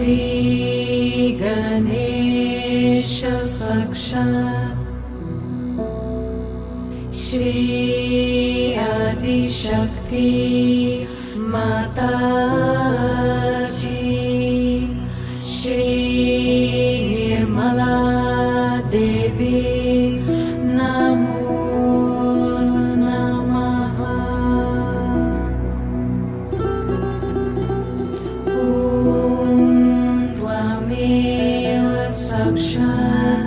Shri Ganesha Sakshat Shri Adi Shakti Mataji Shri Nirmala Devi Namo Namaha Om Tvameva Sakshat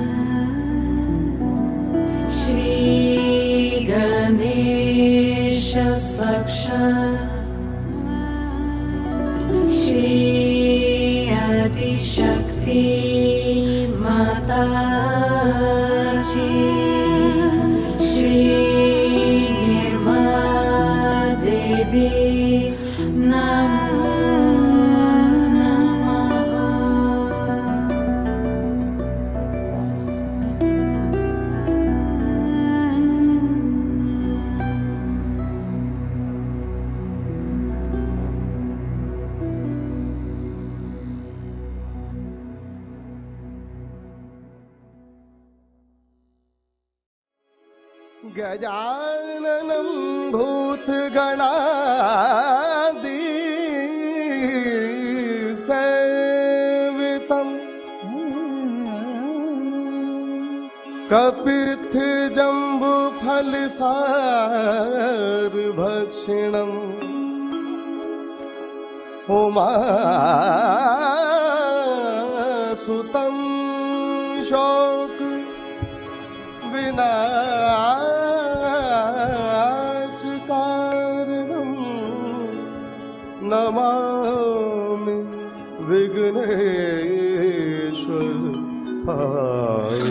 Shri Ganesha Sakshat Shri Adi Shakti Mataji Shri Nirmala Devi Namo गजाननं भूतगणादि सेवितं कपित्थजम्बुफलसारभक्षिणम् उमासुतं शोक विनाशकारणं नमामि विघ्नेश्वर पादपं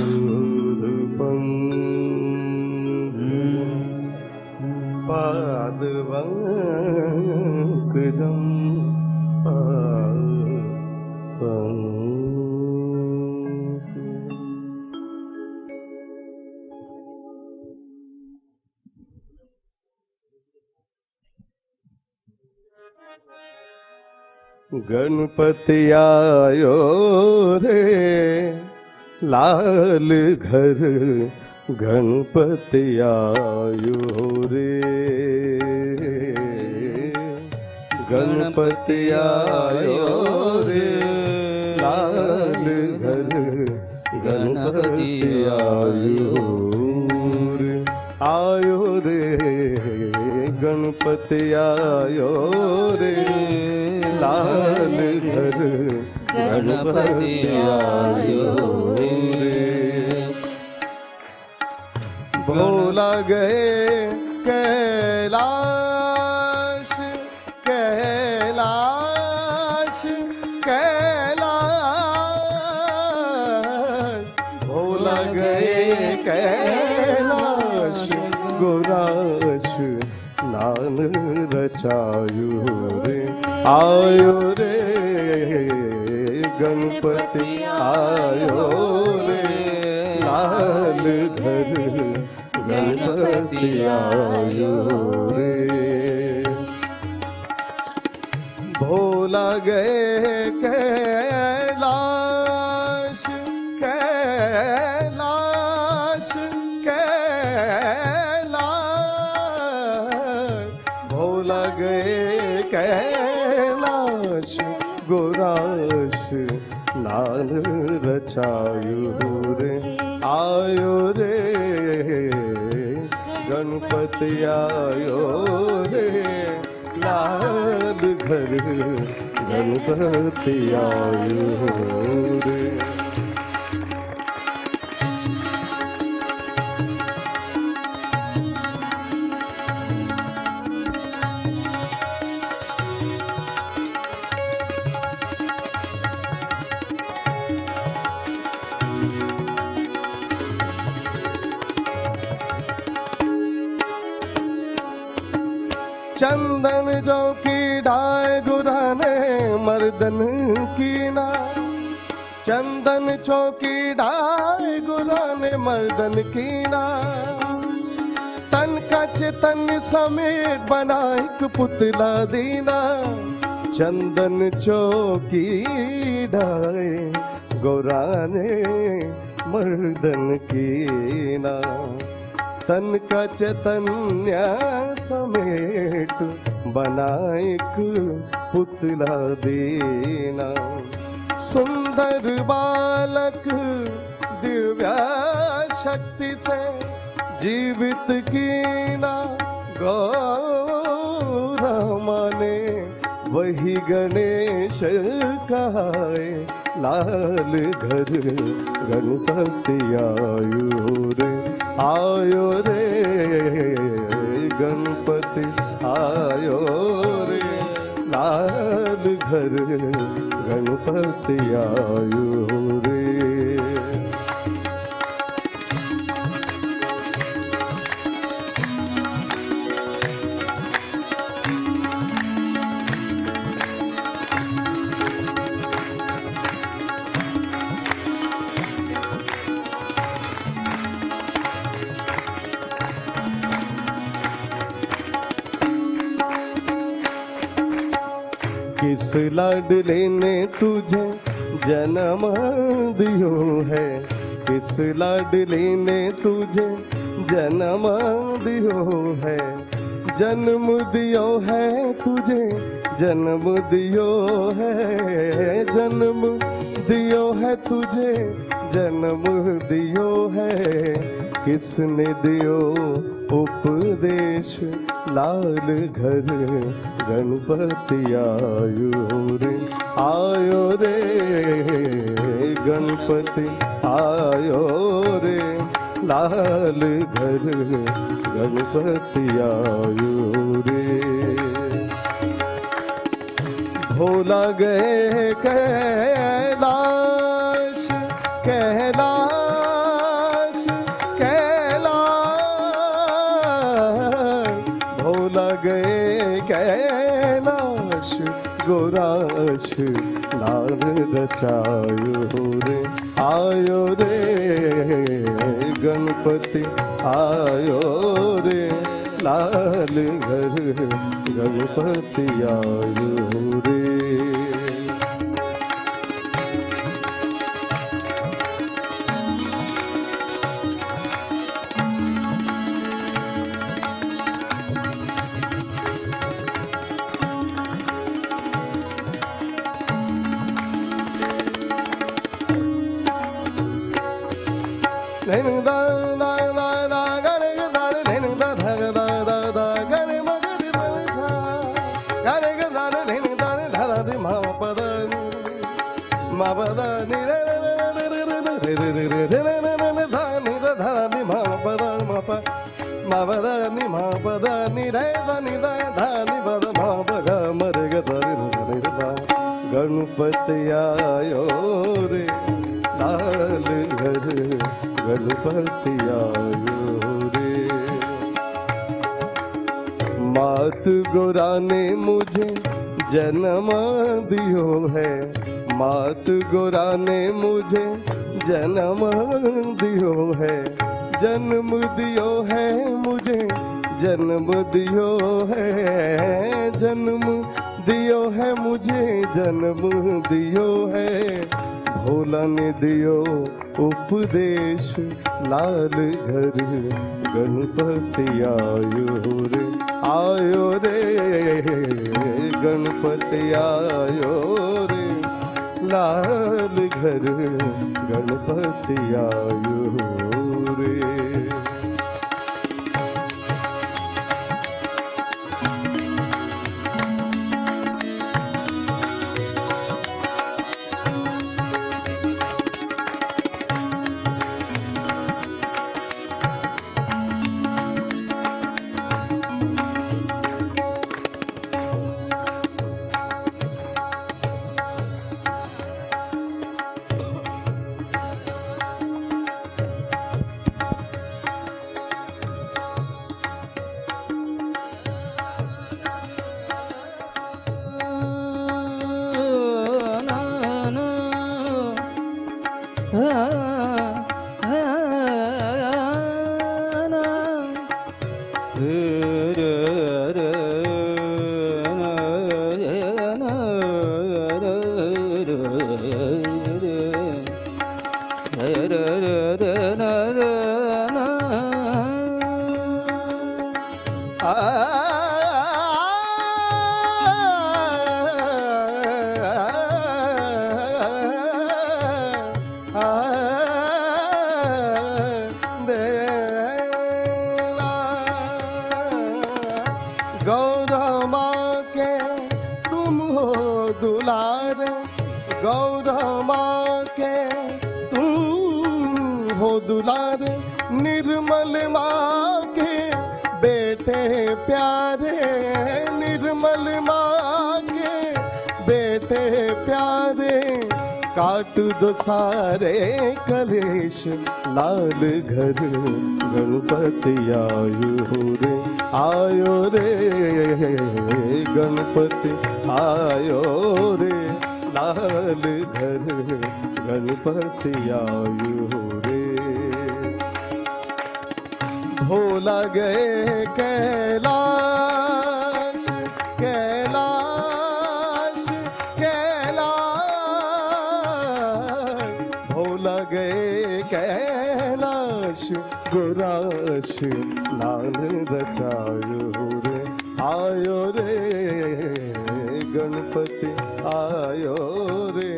पादपङ्कजं गणपति आयो रे लाल घर गणपति आयो रे गणपति आयो रे लाल घर गणपति आयो रे गणपति आयो रे लाल घर गणपति आयो रे भोला गए कैलाश कैलाश कैलाश भोला गए कैलाश गुराश नान रचायो रे आयो रे गणपति आयो रे लाल घर गणपति आयो रे भोला गए कैलाश कैलाश कैलाश भोला गए कैलाश गुराश नान रचायो रे आयो रे गणपति आयो रे लाल घर गणपति आयो रे चंदन जो की डाय गुराने मर्दन की ना चंदन चौकी डाय गुराने मर्दन की ना तन का चेतन समेत बना एक पुतला दीना चंदन चौकी ढाए गौराने मर्दन कीना। तन का चैतन्य समेट बना एक पुतला दीना। सुंदर बालक दिव्या शक्ति से जीवित कीना। गौरा माने वही गणेश कहाए। लाल घर गणपति आयो रे गणपति आयो रे। लाल घर गणपति आयो रे। किस लाडले ने तुझे जन्म दियो है। किस लाडले ने तुझे जन्म दियो है। जन्म दियो है तुझे जन्म दियो है। जन्म दियो है तुझे जन्म दियो है। किसने दियो उपदेश लाल घर गणपति आयो रे गणपति आयो रे। लाल घर गणपति आयो रे। भोला गए कैलाश कैलाश कैलाश। भोला गए कैलाश गोराश लाल रचायो रे। आयो रे गणपति आयो रे। लाल घर गणपति आयो रे। गणपति आयो रे। लाल घर गणपति आयो रे। मात गोरा ने मुझे जन्म दियो है। मात गोरा ने मुझे जन्म दियो है। जन्म दियो है मुझे जन्म दियो है। जन्म दियो है मुझे जन्म दियो है। भोला ने दियो उपदेश लाल घर गणपति आयो रे। आयो रे गणपति आयो रे। लाल घर गणपति आयो रे। दुलारे गौरा माँ के तुम हो दुलारे, निर्मल माँ के बेटे प्यारे, निर्मल माँ के बेटे प्यारे। काट दो सारे कलेश लाल घर, गणपति आयो रे गणपति आयो रे, लाल घर गणपति आयो रे। भोला गए कैलाश, कैलाश कैलाश, भोला गए कैलाश, गुराश लाल रचायो रे, आयो रे गणपति आयो रे,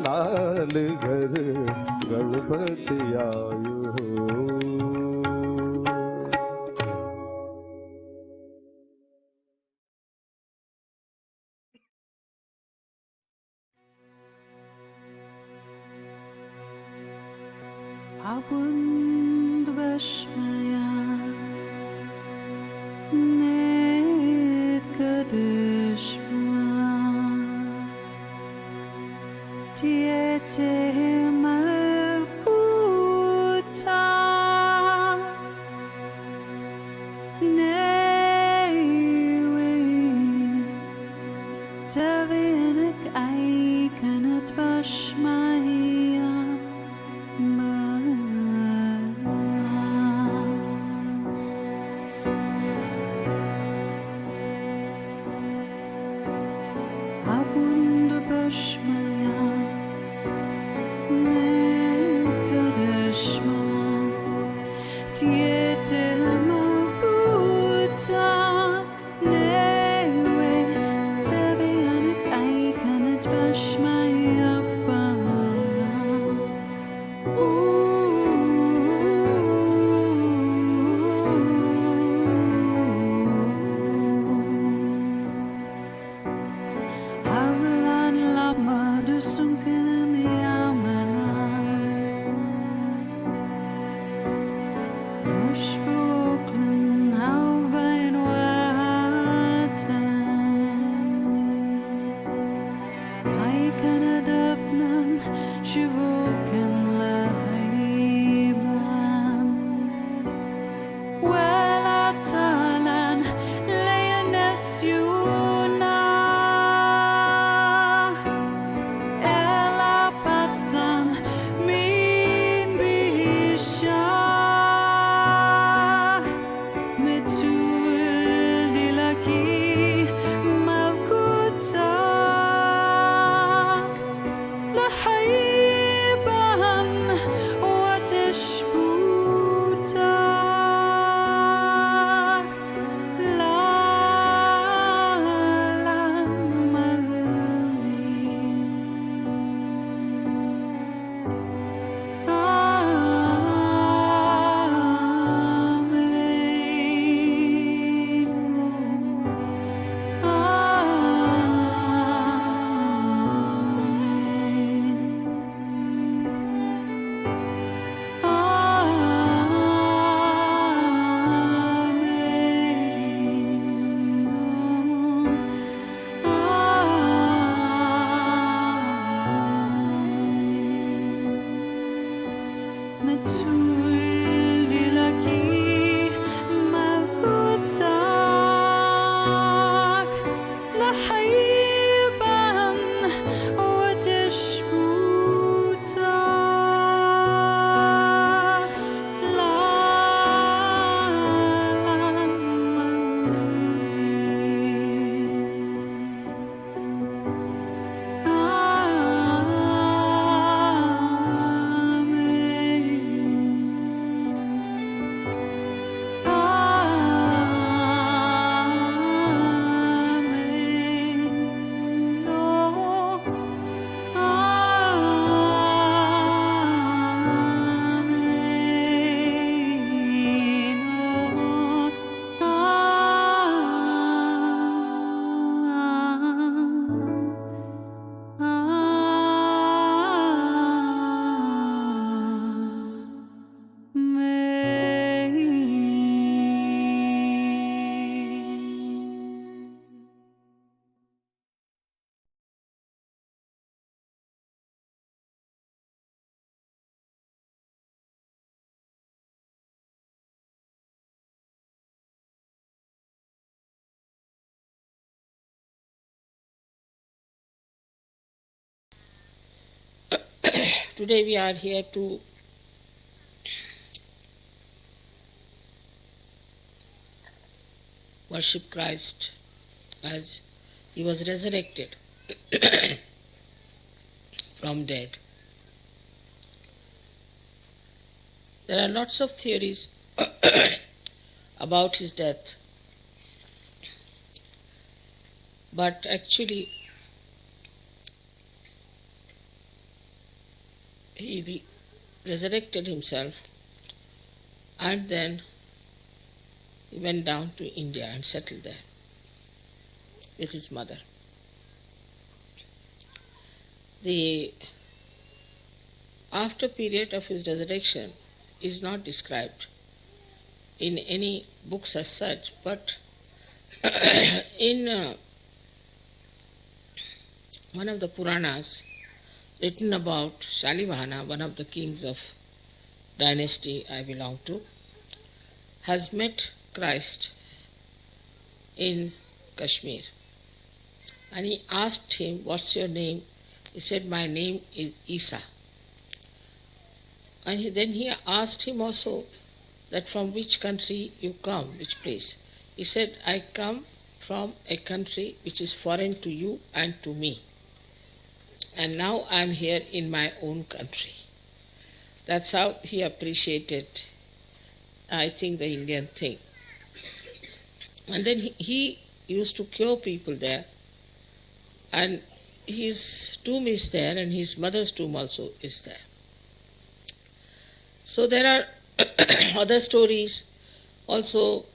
लाल घर गणपति आयो। Abundvashmaya Nedgadishma Tiete Malkuta Newe Tavinak Aikanat Vashmaya today we are here to worship Christ as he was resurrected from dead. There are lots of theories about his death, but actually he resurrected himself and then he went down to India and settled there with his mother. The after period of his resurrection is not described in any books as such, but in one of the Puranas written about Shalivahana, one of the kings of dynasty I belong to, has met Christ in Kashmir. And he asked him, "What's your name?" He said, "My name is Isa." And then he asked him also that from which country you come, which place. He said, "I come from a country which is foreign to you and to me. And now I am here in my own country." That's how he appreciated, I think, the Indian thing. And then he used to cure people there, and his tomb is there, and his mother's tomb also is there. So there are other stories also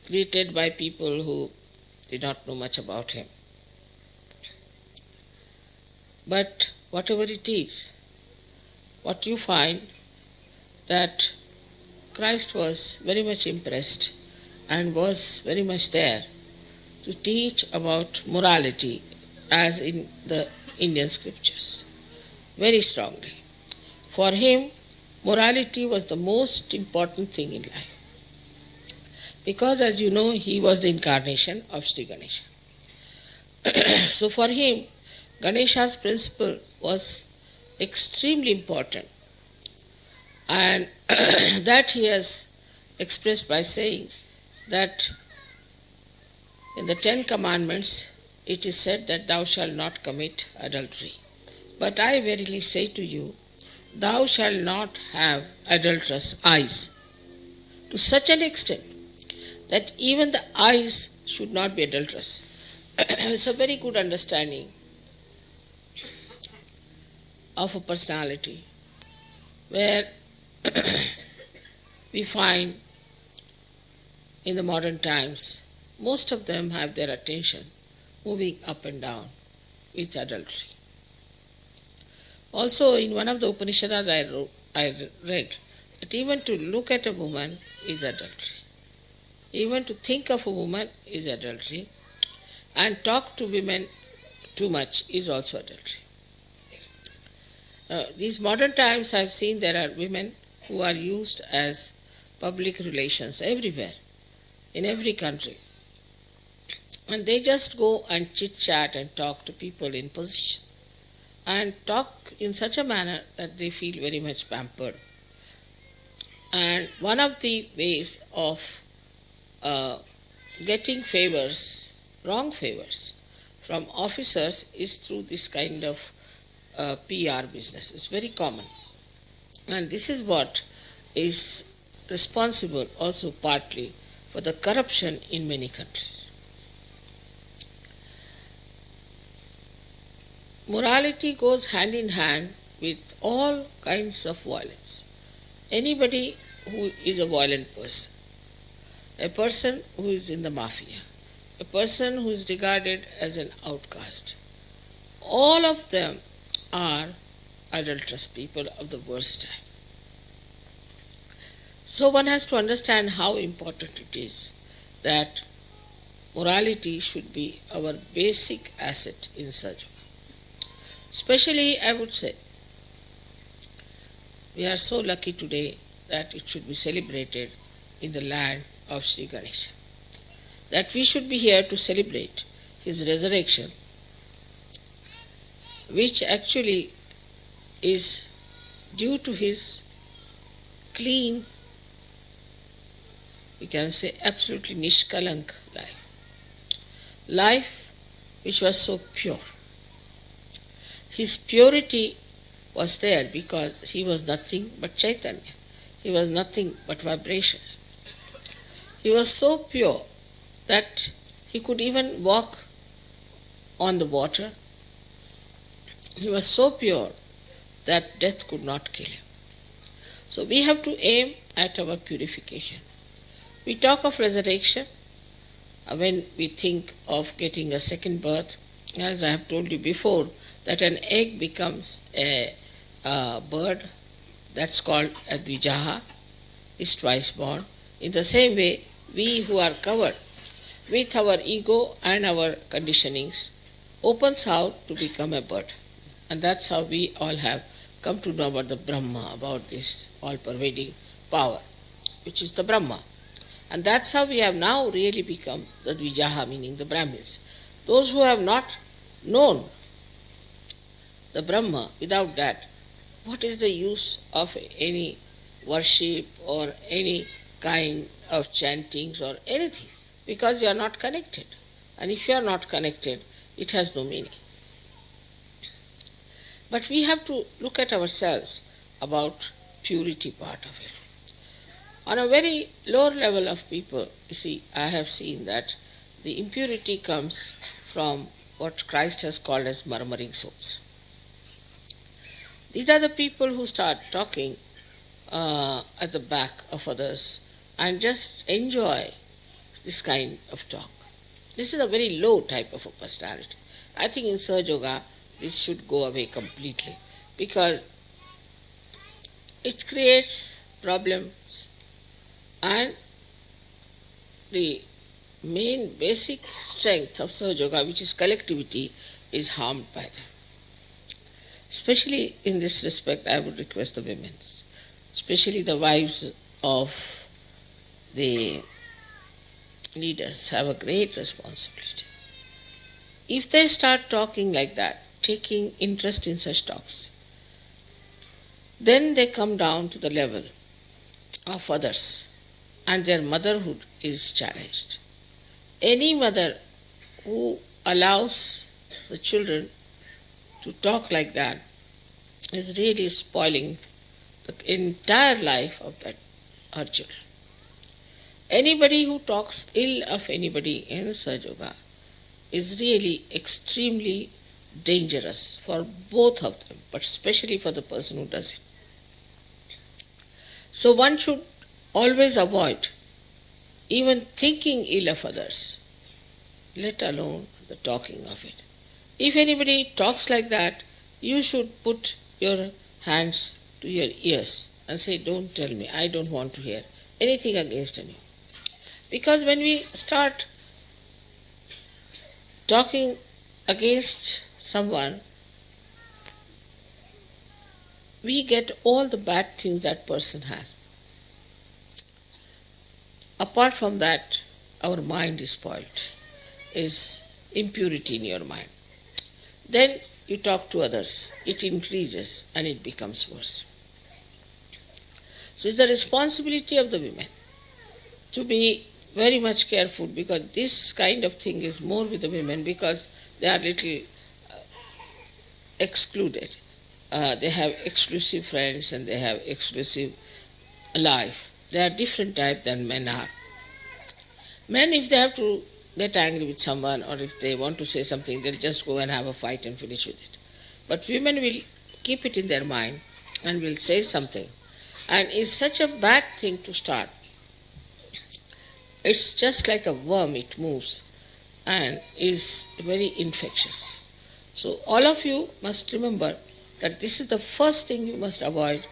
created by people who did not know much about him. But whatever it is, what you find that Christ was very much impressed and was very much there to teach about morality as in the Indian scriptures, very strongly. For him, morality was the most important thing in life. Because as you know, he was the incarnation of Sri Ganesha. So for him, Ganesha's principle was extremely important, and that he has expressed by saying that in the 10 Commandments it is said that thou shalt not commit adultery. But I verily say to you, thou shalt not have adulterous eyes, to such an extent that even the eyes should not be adulterous. It's a very good understanding of a personality where we find in the modern times most of them have their attention moving up and down with adultery. Also in one of the Upanishads I read that even to look at a woman is adultery. Even to think of a woman is adultery, and talk to women too much is also adultery. These modern times I have seen there are women who are used as public relations everywhere, in every country. And they just go and chit-chat and talk to people in position, and talk in such a manner that they feel very much pampered. And one of the ways of getting favors, wrong favors, from officers is through this kind of PR business. It's very common. And this is what is responsible also partly for the corruption in many countries. Morality goes hand in hand with all kinds of violence. Anybody who is a violent person, a person who is in the mafia, a person who is regarded as an outcast, all of them are adulterous people of the worst type. So one has to understand how important it is that morality should be our basic asset in Sahaja. Especially, I would say, we are so lucky today that it should be celebrated in the land of Sri Ganesha. That we should be here to celebrate his resurrection, which actually is due to his clean, we can say absolutely nishkalank life. Life which was so pure. His purity was there because he was nothing but Chaitanya. He was nothing but vibrations. He was so pure that he could even walk on the water. He was so pure that death could not kill him. So we have to aim at our purification. We talk of resurrection when we think of getting a second birth. As I have told you before, that an egg becomes a bird, that's called a dvijaha, is twice born. In the same way, we who are covered with our ego and our conditionings opens out to become a bird. And that's how we all have come to know about the Brahma, about this all-pervading power, which is the Brahma. And that's how we have now really become the Dvijaha, meaning the Brahmins. Those who have not known the Brahma, without that, what is the use of any worship or any kind of chantings or anything? Because you are not connected. And if you are not connected, it has no meaning. But we have to look at ourselves about purity part of it. On a very lower level of people, you see, I have seen that the impurity comes from what Christ has called as murmuring souls. These are the people who start talking at the back of others and just enjoy this kind of talk. This is a very low type of a personality. I think in Sahaja Yoga, this should go away completely because it creates problems and the main basic strength of Sahaja Yoga, which is collectivity, is harmed by them. Especially in this respect, I would request the women, especially the wives of the leaders, have a great responsibility. If they start talking like that, taking interest in such talks, then they come down to the level of others and their motherhood is challenged. Any mother who allows the children to talk like that is really spoiling the entire life of her children. Anybody who talks ill of anybody in Sahaja Yoga is really extremely dangerous for both of them, but especially for the person who does it. So one should always avoid even thinking ill of others, let alone the talking of it. If anybody talks like that, you should put your hands to your ears and say, don't tell me, I don't want to hear anything against anyone. Because when we start talking against someone, we get all the bad things that person has. Apart from that, our mind is spoiled, is impurity in your mind. Then you talk to others, it increases and it becomes worse. So it's the responsibility of the women to be very much careful, because this kind of thing is more with the women because they are little excluded. They have exclusive friends and they have exclusive life. They are different type than men are. Men, if they have to get angry with someone or if they want to say something, they'll just go and have a fight and finish with it. But women will keep it in their mind and will say something. And it's such a bad thing to start. It's just like a worm, it moves and is very infectious. So all of you must remember that this is the first thing you must avoid,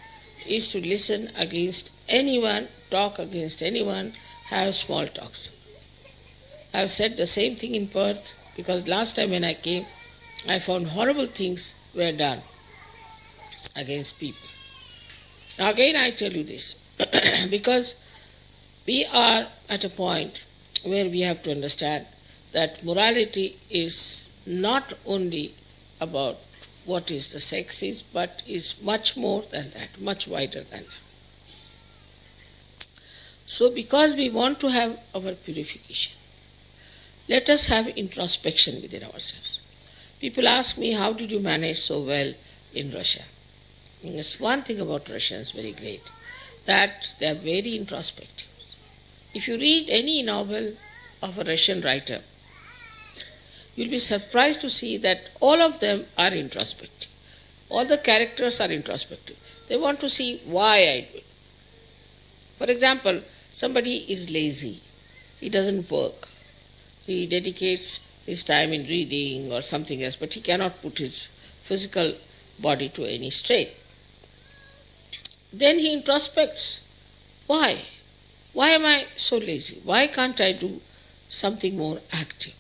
is to listen against anyone, talk against anyone, have small talks. I have said the same thing in Perth because last time when I came, I found horrible things were done against people. Now again I tell you this, because we are at a point where we have to understand that morality is not only about what is the sex is, but is much more than that, much wider than that. So because we want to have our purification, let us have introspection within ourselves. People ask me, how did you manage so well in Russia? And there's one thing about Russians very great, that they are very introspective. If you read any novel of a Russian writer, you'll be surprised to see that all of them are introspective. All the characters are introspective. They want to see why I do it. For example, somebody is lazy. He doesn't work. He dedicates his time in reading or something else, but he cannot put his physical body to any strain. Then he introspects. Why? Why am I so lazy? Why can't I do something more active?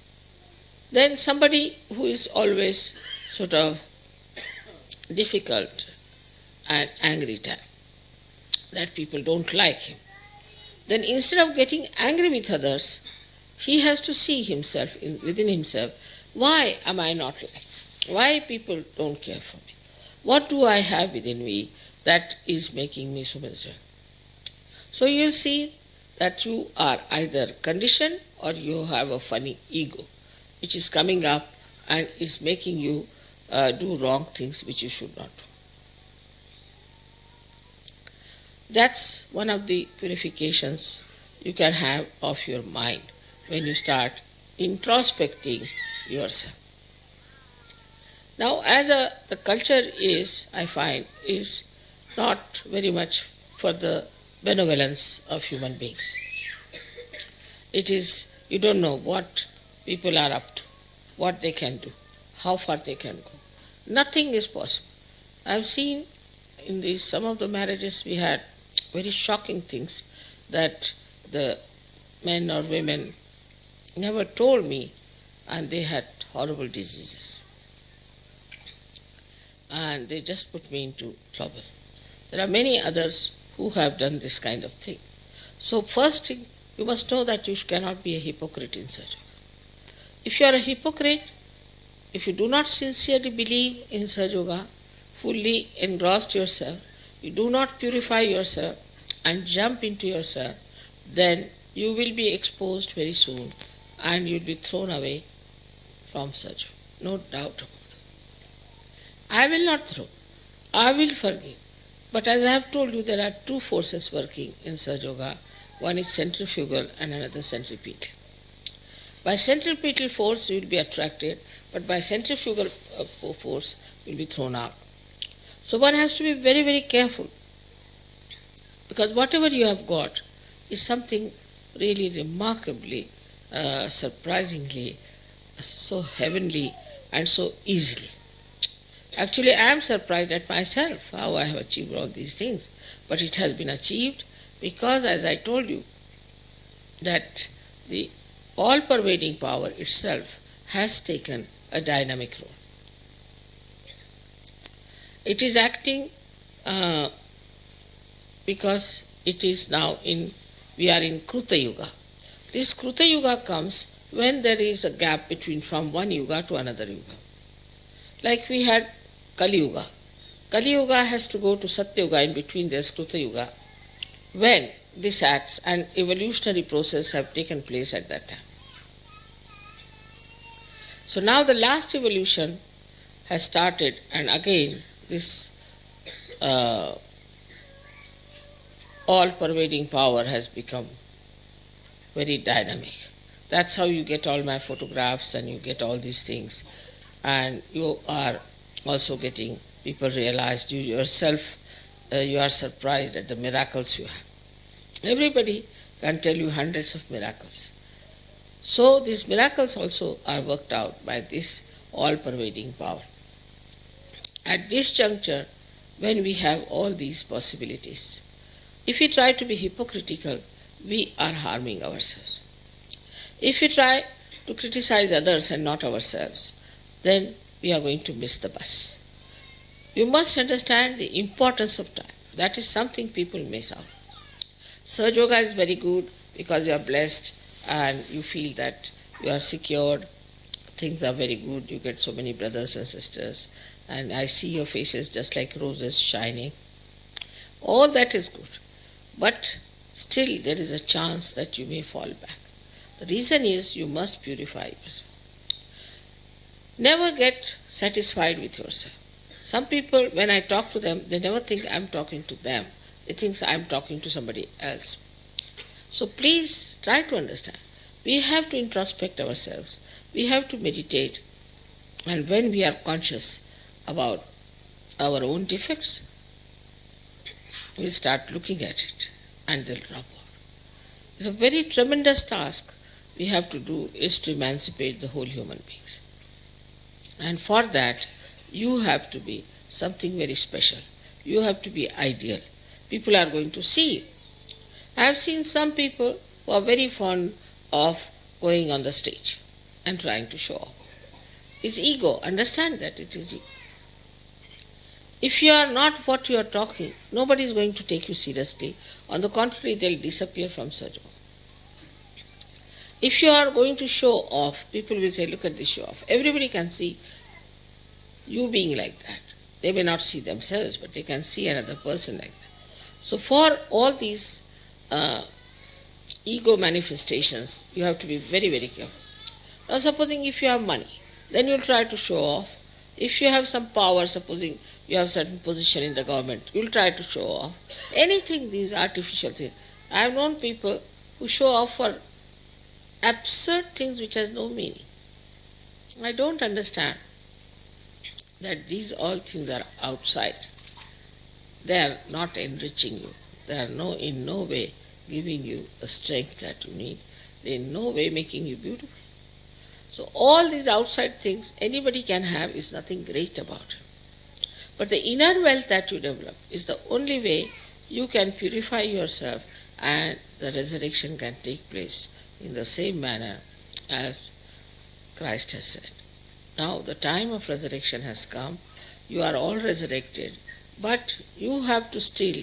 Then somebody who is always sort of difficult and angry type, that people don't like him. Then instead of getting angry with others, he has to see himself, within himself, why am I not liked? Why people don't care for me? What do I have within me that is making me so miserable? So you'll see that you are either conditioned or you have a funny ego, which is coming up and is making you do wrong things which you should not do. That's one of the purifications you can have of your mind when you start introspecting yourself. Now, as the culture is, I find, is not very much for the benevolence of human beings. It is, you don't know what people are up to, what they can do, how far they can go. Nothing is possible. I've seen in some of the marriages we had very shocking things that the men or women never told me, and they had horrible diseases. And they just put me into trouble. There are many others who have done this kind of thing. So first thing, you must know that you cannot be a hypocrite in Sahaja. If you are a hypocrite, if you do not sincerely believe in Sahaja Yoga, fully engrossed yourself, you do not purify yourself and jump into yourself, then you will be exposed very soon and you will be thrown away from Sahaja. No doubt about it. I will not throw. I will forgive. But as I have told you, there are two forces working in Sahaja Yoga. One is centrifugal and another centripetal. By centripetal force you will be attracted, but by centrifugal force you will be thrown out. So one has to be very, very careful, because whatever you have got is something really remarkably, surprisingly, so heavenly and so easily. Actually, I am surprised at myself how I have achieved all these things, but it has been achieved because, as I told you, that the all-pervading power itself has taken a dynamic role. It is acting because it is now we are in Kruta Yuga. This Kruta Yuga comes when there is a gap from one Yuga to another Yuga. Like we had Kali Yuga. Kali Yuga has to go to Satya Yuga, in between there's Kruta Yuga, when this acts and evolutionary process have taken place at that time. So now the last evolution has started, and again this all-pervading power has become very dynamic. That's how you get all my photographs and you get all these things. And you are also getting, people realized, you yourself, you are surprised at the miracles you have. Everybody can tell you hundreds of miracles. So these miracles also are worked out by this all-pervading power. At this juncture, when we have all these possibilities, if we try to be hypocritical, we are harming ourselves. If we try to criticize others and not ourselves, then we are going to miss the bus. You must understand the importance of time. That is something people miss out. Sahaja Yoga is very good because you are blessed and you feel that you are secured things are very good, you get so many brothers and sisters, and I see your faces just like roses shining. All that is good. But still there is a chance that you may fall back. The reason is you must purify yourself. Never get satisfied with yourself. Some people, when I talk to them, they never think I'm talking to them. They think I'm talking to somebody else. So please try to understand. We have to introspect ourselves. We have to meditate. And when we are conscious about our own defects, we start looking at it and they'll drop out. It's a very tremendous task we have to do, is to emancipate the whole human beings. And for that, you have to be something very special. You have to be ideal. People are going to see you. I have seen some people who are very fond of going on the stage and trying to show off. It's ego. Understand that it is ego. If you are not what you are talking, nobody is going to take you seriously. On the contrary, they'll disappear from Sahaja. If you are going to show off, people will say, look at this show off. Everybody can see you being like that. They may not see themselves, but they can see another person like that. So for all these ego manifestations, you have to be very, very careful. Now supposing if you have money, then you'll try to show off. If you have some power, supposing you have certain position in the government, you'll try to show off. Anything, these artificial things. I have known people who show off for absurd things which has no meaning. I don't understand that these all things are outside. They are not enriching you. They are in no way giving you the strength that you need. They are in no way making you beautiful. So all these outside things anybody can have is nothing great about it. But the inner wealth that you develop is the only way you can purify yourself and the resurrection can take place in the same manner as Christ has said. Now the time of resurrection has come. You are all resurrected, but you have to still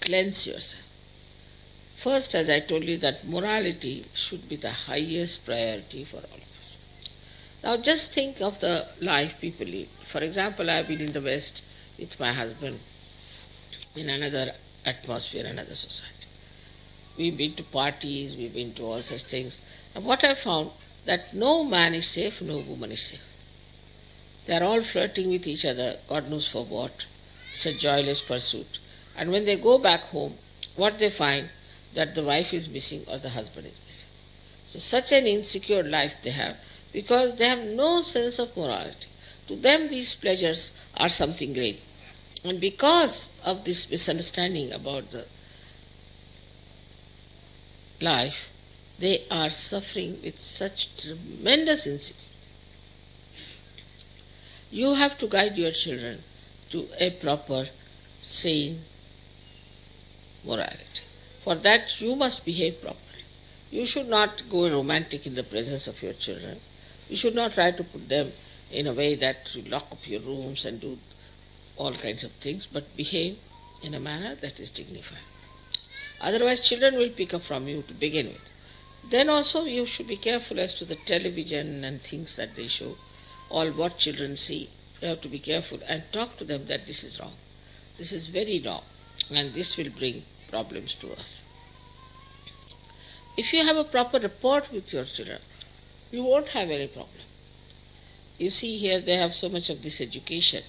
cleanse yourself. First, as I told you, that morality should be the highest priority for all of us. Now just think of the life people live. For example, I have been in the West with my husband in another atmosphere, another society. We've been to parties, we've been to all such things. And what I found, that no man is safe, no woman is safe. They are all flirting with each other, God knows for what. It's a joyless pursuit. And when they go back home, what they find, that the wife is missing or the husband is missing. So such an insecure life they have, because they have no sense of morality. To them these pleasures are something great. And because of this misunderstanding about the life, they are suffering with such tremendous insecurity. You have to guide your children to a proper, sane morality. For that you must behave properly. You should not go romantic in the presence of your children. You should not try to put them in a way that you lock up your rooms and do all kinds of things, but behave in a manner that is dignified. Otherwise children will pick up from you to begin with. Then also you should be careful as to the television and things that they show, all what children see. You have to be careful and talk to them that this is wrong. This is very wrong, and this will bring problems to us. If you have a proper rapport with your children, you won't have any problem. You see here they have so much of this education.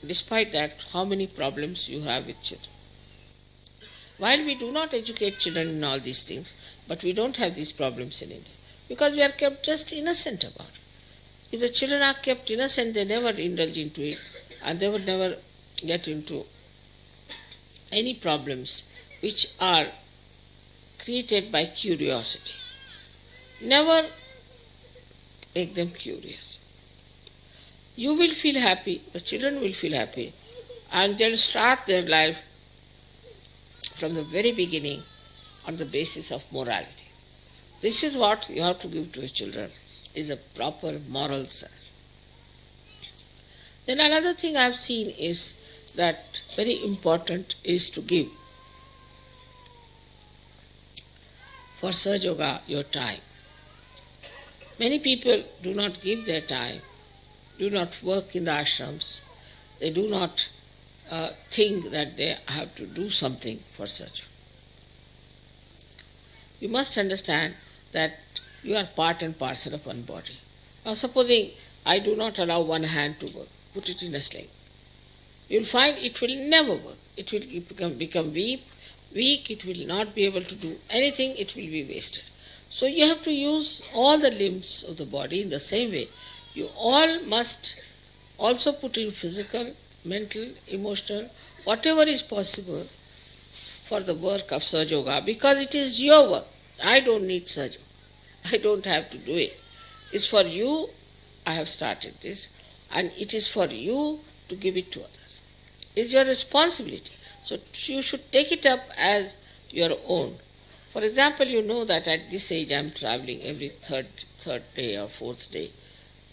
Despite that, how many problems you have with children. While we do not educate children in all these things, but we don't have these problems in India, because we are kept just innocent about it. If the children are kept innocent, they never indulge into it, and they would never get into any problems which are created by curiosity. Never make them curious. You will feel happy, the children will feel happy, and they'll start their life from the very beginning on the basis of morality. This is what you have to give to your children, is a proper moral sense. Then another thing I have seen is that very important is to give for Sahaja Yoga your time. Many people do not give their time, do not work in the ashrams, they do not think that they have to do something for such. You must understand that you are part and parcel of one body. Now supposing I do not allow one hand to work, put it in a sling. You will find it will never work. It will become weak, it will not be able to do anything, it will be wasted. So you have to use all the limbs of the body in the same way. You all must also put in physical, mental, emotional, whatever is possible for the work of Sahaja Yoga, because it is your work. I don't need Sahaja. I don't have to do it. It's for you. I have started this, and it is for you to give it to others. It's your responsibility. So you should take it up as your own. For example, you know that at this age I am traveling every third day or fourth day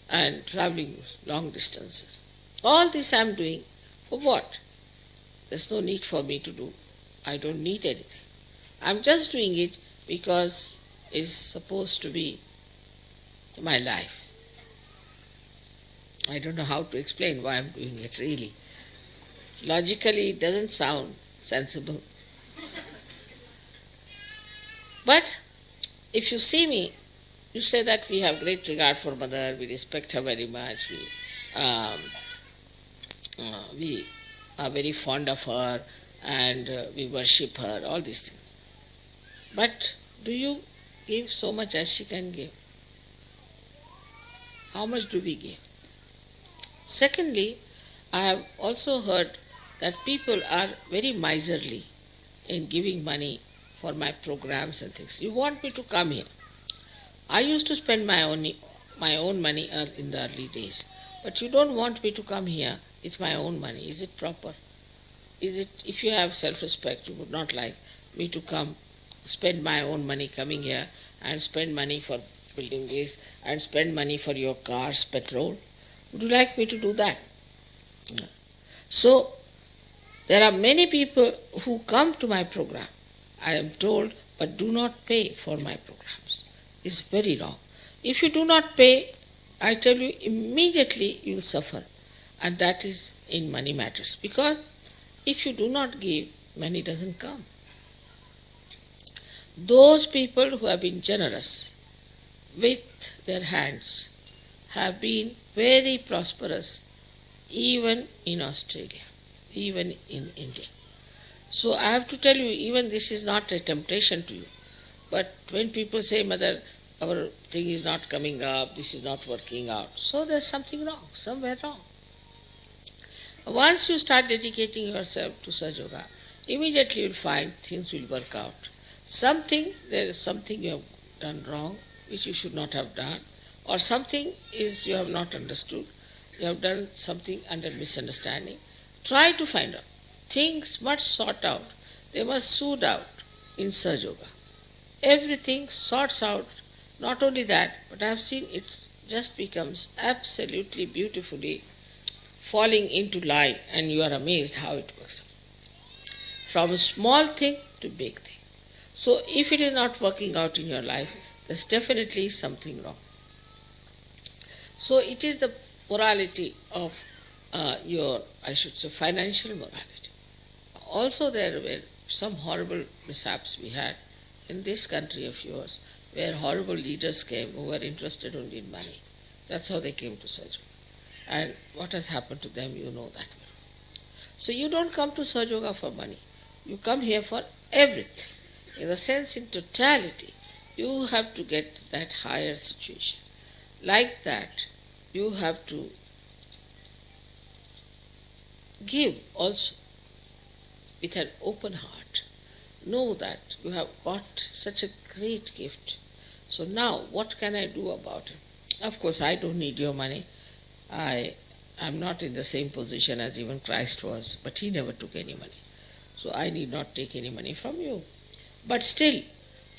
and traveling long distances. All this I am doing for what? There's no need for me to do. I don't need anything. I'm just doing it because it's supposed to be my life. I don't know how to explain why I'm doing it really. Logically it doesn't sound sensible. But if you see me, you say that we have great regard for Mother, we respect her very much, we are very fond of her, and we worship her, all these things. But do you give so much as she can give? How much do we give? Secondly, I have also heard that people are very miserly in giving money for my programs and things. You want me to come here. I used to spend my own money in the early days, but you don't want me to come here with my own money. Is it proper? Is it, if you have self-respect, you would not like me to come, spend my own money coming here and spend money for building this and spend money for your car's petrol? Would you like me to do that? No. So, there are many people who come to my program, I am told, but do not pay for my programs. It's very wrong. If you do not pay, I tell you, immediately you will suffer. And that is in money matters. Because if you do not give, money doesn't come. Those people who have been generous with their hands have been very prosperous even in Australia, even in India. So I have to tell you, even this is not a temptation to you. But when people say, Mother, our thing is not coming up, this is not working out, so there's something wrong, somewhere wrong. Once you start dedicating yourself to Sahaja Yoga, immediately you'll find things will work out. There is something you have done wrong, which you should not have done, or something is you have not understood, you have done something under misunderstanding. Try to find out. Things must sort out. They must soothe out in Sahaja Yoga. Everything sorts out. Not only that, but I have seen it just becomes absolutely beautifully falling into line, and you are amazed how it works. From a small thing to big thing. So if it is not working out in your life, there's definitely something wrong. So it is the morality of your, I should say, financial morality. Also there were some horrible mishaps we had in this country of yours, where horrible leaders came who were interested only in money. That's how they came to Sahaja. And what has happened to them, you know that. So you don't come to Sahaja Yoga for money. You come here for everything. In the sense, in totality, you have to get that higher situation. Like that, you have to give also with an open heart. Know that you have got such a great gift. So now, what can I do about it? Of course, I don't need your money. I am not in the same position as even Christ was, but he never took any money. So I need not take any money from you. But still,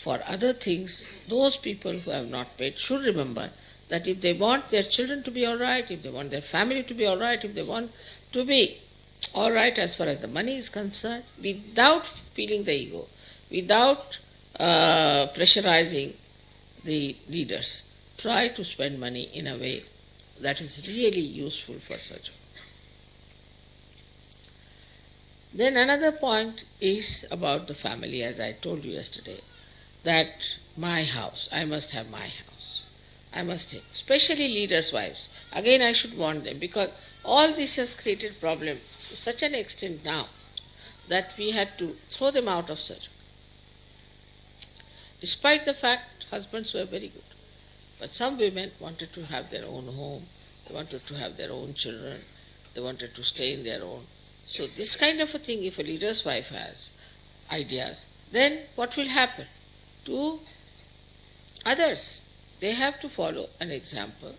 for other things, those people who have not paid should remember that if they want their children to be all right, if they want their family to be all right, if they want to be all right as far as the money is concerned, without feeling the ego, without pressurizing the leaders try to spend money in a way that is really useful for such. Then another point is about the family, as I told you yesterday, that my house, I must have my house. I must have, especially leaders' wives. Again, I should warn them, because all this has created problem to such an extent now that we had to throw them out of surgery. Despite the fact husbands were very good. But some women wanted to have their own home, they wanted to have their own children, they wanted to stay in their own. So this kind of a thing, if a leader's wife has ideas, then what will happen to others? They have to follow an example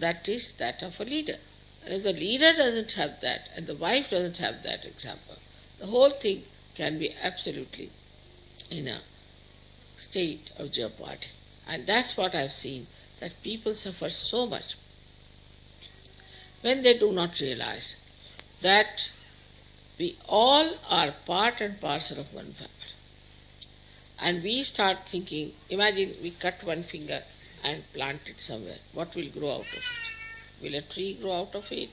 that is that of a leader. And if the leader doesn't have that and the wife doesn't have that example, the whole thing can be absolutely in a state of jeopardy. And that's what I've seen, that people suffer so much when they do not realize that we all are part and parcel of one family. And we start thinking, imagine we cut one finger and plant it somewhere. What will grow out of it? Will a tree grow out of it?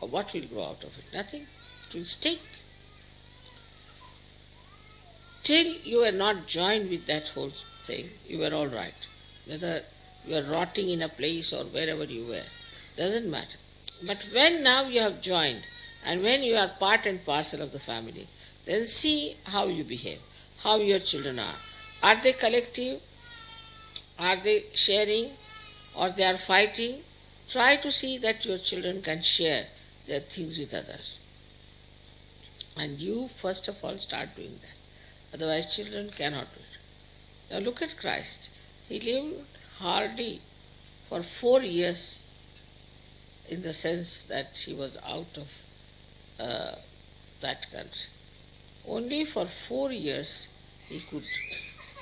Or what will grow out of it? Nothing. It will stink. Till you are not joined with that whole thing, you were all right. Whether you are rotting in a place or wherever you were, doesn't matter. But when now you have joined, and when you are part and parcel of the family, then see how you behave, how your children are. Are they collective? Are they sharing? Or they are fighting? Try to see that your children can share their things with others. And you first of all start doing that. Otherwise children cannot do it. Now look at Christ. He lived hardly for 4 years, in the sense that he was out of that country. Only for 4 years he could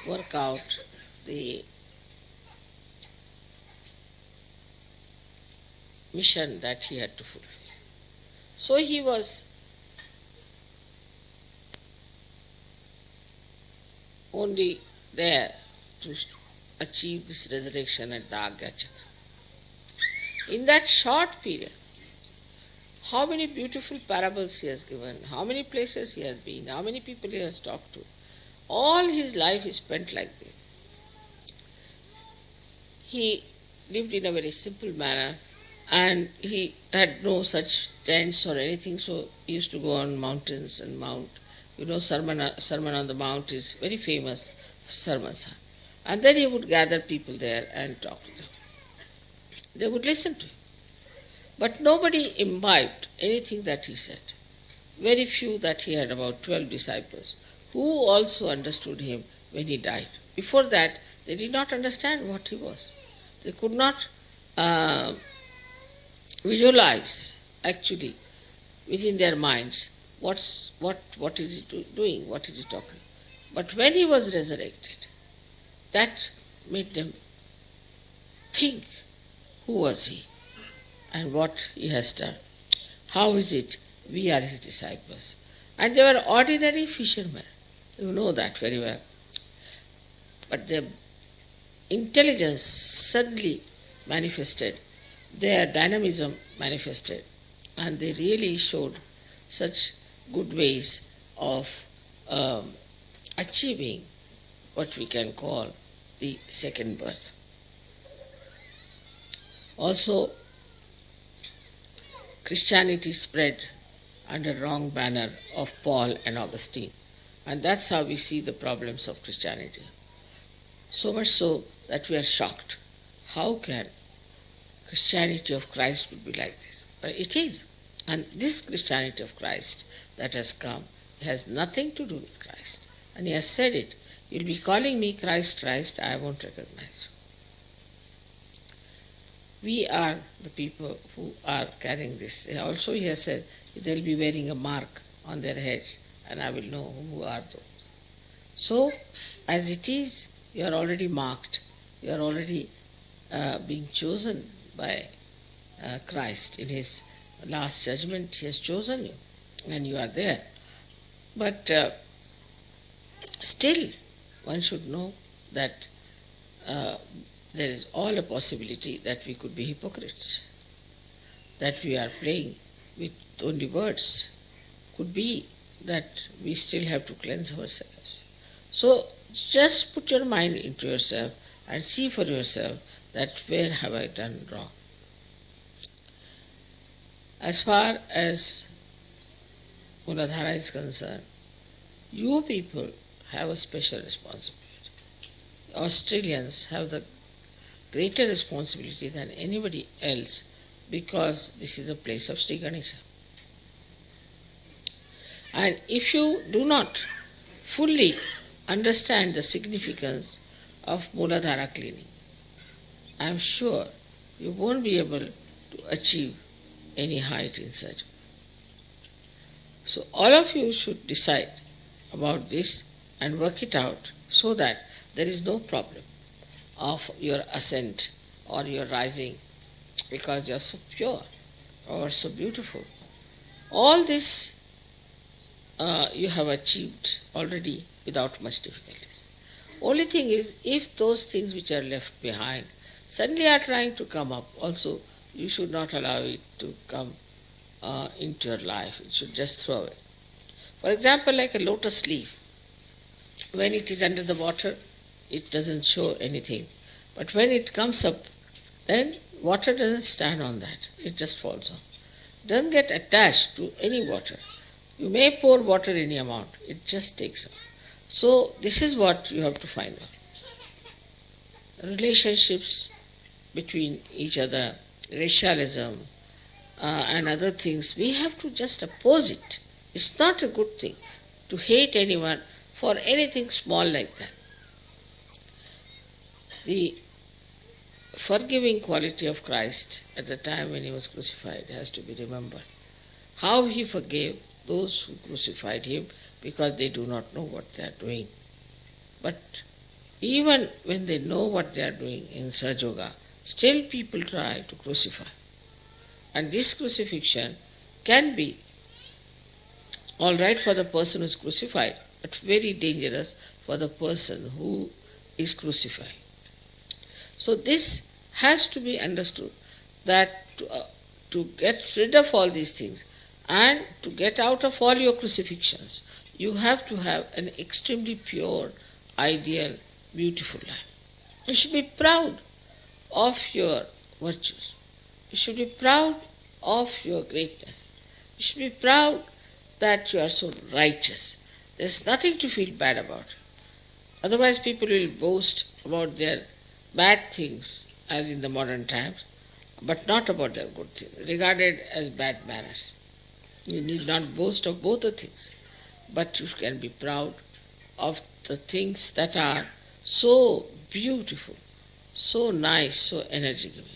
work out the mission that he had to fulfill. So he was only there to achieve this resurrection at the Agachana. In that short period, how many beautiful parables he has given, how many places he has been, how many people he has talked to. All his life is spent like this. He lived in a very simple manner, and he had no such tents or anything, so he used to go on mountains and mount. You know, Sermon on the Mount is very famous sermons. And then he would gather people there and talk to them. They would listen to him. But nobody imbibed anything that he said. Very few, that he had about 12 disciples, who also understood him when he died. Before that, they did not understand what he was. They could not visualize, actually, within their minds, what is he doing, what is he talking. But when he was resurrected, that made them think, who was he and what he has done. How is it we are his disciples? And they were ordinary fishermen. You know that very well. But their intelligence suddenly manifested, their dynamism manifested, and they really showed such good ways of achieving what we can call the second birth. Also, Christianity spread under wrong banner of Paul and Augustine, and that's how we see the problems of Christianity. So much so that we are shocked. How can Christianity of Christ would be like this? But it is. And this Christianity of Christ that has come has nothing to do with Christ. And he has said it. You'll be calling me Christ, Christ, I won't recognize you. We are the people who are carrying this. Also he has said they'll be wearing a mark on their heads, and I will know who are those. So, as it is, you are already marked. You are already being chosen by Christ. In his last judgment, he has chosen you, and you are there. But still, one should know that there is all a possibility that we could be hypocrites, that we are playing with only words. Could be that we still have to cleanse ourselves. So just put your mind into yourself and see for yourself that where have I done wrong. As far as Muladhara is concerned, you people have a special responsibility. Australians have the greater responsibility than anybody else because this is a place of Sri Ganesha. And if you do not fully understand the significance of Muladhara cleaning, I am sure you won't be able to achieve any height in such. So all of you should decide about this and work it out so that there is no problem of your ascent or your rising because you are so pure or so beautiful. All this you have achieved already without much difficulties. Only thing is, if those things which are left behind suddenly are trying to come up, also you should not allow it to come into your life. You should just throw it. For example, like a lotus leaf, when it is under the water, it doesn't show anything. But when it comes up, then water doesn't stand on that. It just falls on. It doesn't get attached to any water. You may pour water any amount, it just takes up. So this is what you have to find out. Relationships between each other, racialism and other things, we have to just oppose it. It's not a good thing to hate anyone for anything small like that. The forgiving quality of Christ at the time when he was crucified has to be remembered. How he forgave those who crucified him because they do not know what they are doing. But even when they know what they are doing in Sahaja Yoga, still people try to crucify. And this crucifixion can be all right for the person who is crucified, but very dangerous for the person who is crucified. So this has to be understood, that to get rid of all these things and to get out of all your crucifixions, you have to have an extremely pure, ideal, beautiful life. You should be proud of your virtues. You should be proud of your greatness. You should be proud that you are so righteous. There's nothing to feel bad about. Otherwise people will boast about their bad things as in the modern times, but not about their good things, regarded as bad manners. You need not boast of both the things, but you can be proud of the things that are so beautiful, so nice, so energy-giving.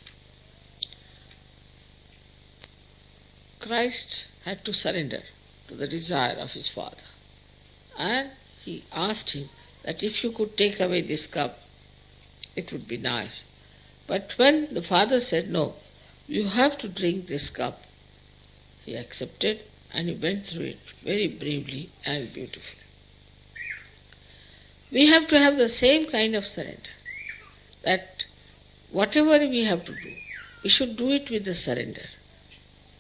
Christ had to surrender to the desire of his Father, and he asked him that if you could take away this cup, it would be nice. But when the Father said, no, you have to drink this cup, he accepted and he went through it very bravely and beautifully. We have to have the same kind of surrender, that whatever we have to do, we should do it with the surrender.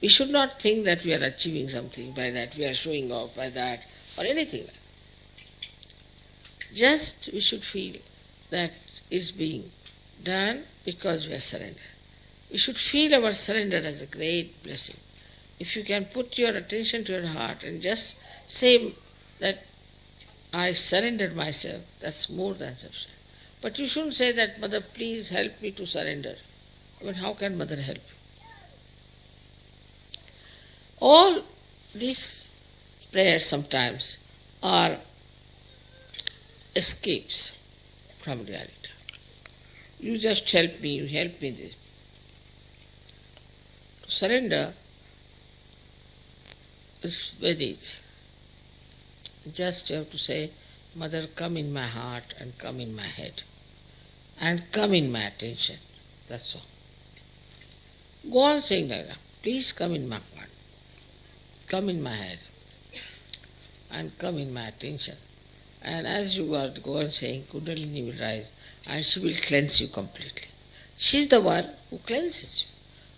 We should not think that we are achieving something by that, we are showing off by that, or anything like that. Just we should feel that is being done because we are surrendered. We should feel our surrender as a great blessing. If you can put your attention to your heart and just say that I surrendered myself, that's more than sufficient. But you shouldn't say that, Mother, please help me to surrender. I mean, how can Mother help you? All these prayers sometimes are escapes from reality. You just help me, you help me this. To surrender is very easy. Just you have to say, Mother, come in my heart and come in my head and come in my attention. That's all. Go on saying like that. Please come in my heart, come in my head and come in my attention And as you are go on saying, Kundalini will rise and she will cleanse you completely. She is the one who cleanses you.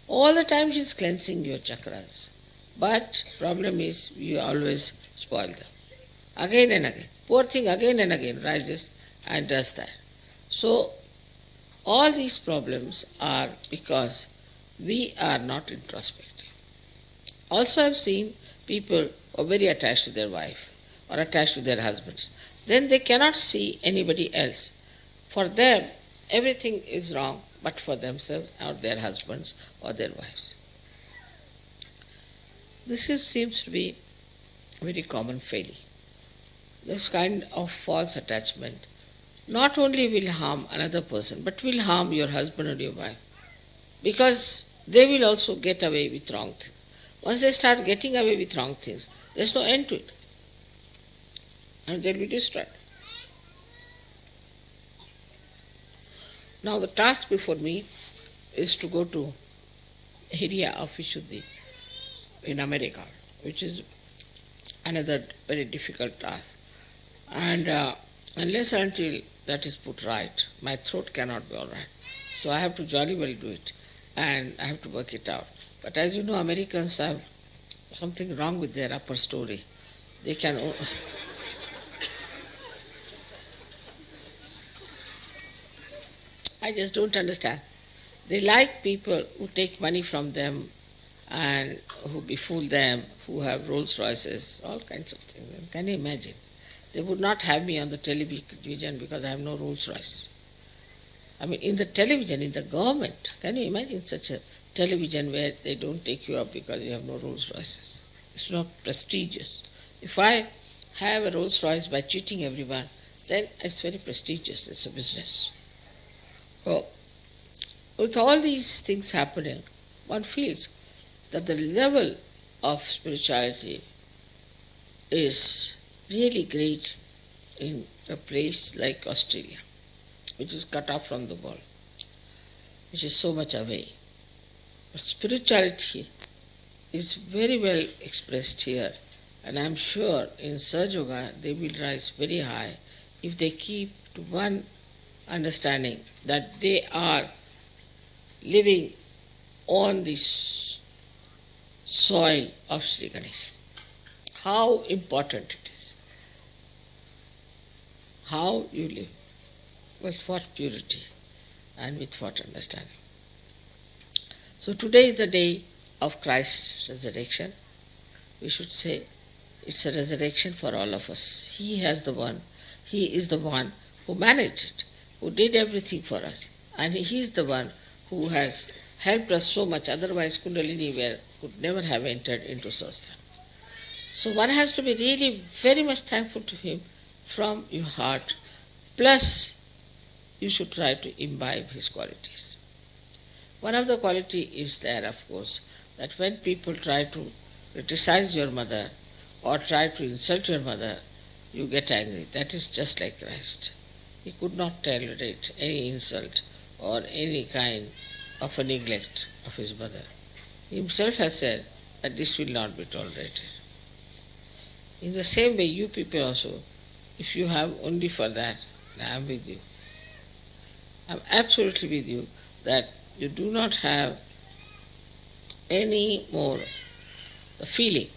All the time she is cleansing your chakras. But problem is you always spoil them. Again and again. Poor thing again and again rises and does that. So all these problems are because we are not introspective. Also I have seen people who are very attached to their wife or attached to their husbands. Then they cannot see anybody else. For them, everything is wrong but for themselves or their husbands or their wives. Seems to be a very common failing. This kind of false attachment not only will harm another person, but will harm your husband or your wife. Because they will also get away with wrong things. Once they start getting away with wrong things, there's no end to it. And they'll be destroyed. Now the task before me is to go to area of Vishuddhi in America, which is another very difficult task. And unless until that is put right, my throat cannot be all right. So I have to jolly well do it and I have to work it out. But as you know, Americans have something wrong with their upper story. They can... I just don't understand. They like people who take money from them and who befool them, who have Rolls Royces, all kinds of things. Can you imagine? They would not have me on the television because I have no Rolls Royce. I mean, in the television, in the government, can you imagine such a television where they don't take you up because you have no Rolls Royces? It's not prestigious. If I have a Rolls Royce by cheating everyone, then it's very prestigious, it's a business. So, with all these things happening, one feels that the level of spirituality is really great in a place like Australia, which is cut off from the world, which is so much away. But spirituality is very well expressed here, and I am sure in Sahaja Yoga they will rise very high if they keep to one understanding that they are living on this soil of Sri Ganesh. How important it is. How you live, with what purity and with what understanding. So today is the day of Christ's resurrection. We should say it's a resurrection for all of us. He is the one who managed it, who did everything for us. And He is the one who has helped us so much, otherwise Kundalini would never have entered into Sastra. So one has to be really very much thankful to Him from your heart, plus you should try to imbibe His qualities. One of the quality is there, of course, that when people try to criticize your mother or try to insult your mother, you get angry. That is just like Christ. He could not tolerate any insult or any kind of a neglect of His mother. He Himself has said that this will not be tolerated. In the same way, you people also, if you have only for that, I am with you. I am absolutely with you that you do not have any more the feeling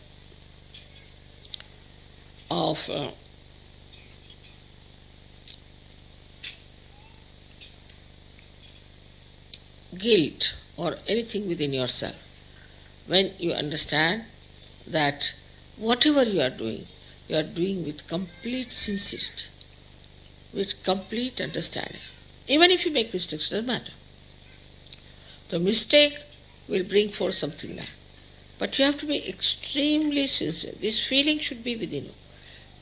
of guilt or anything within yourself when you understand that whatever you are doing with complete sincerity, with complete understanding. Even if you make mistakes, it doesn't matter. The mistake will bring forth something now. But you have to be extremely sincere. This feeling should be within you.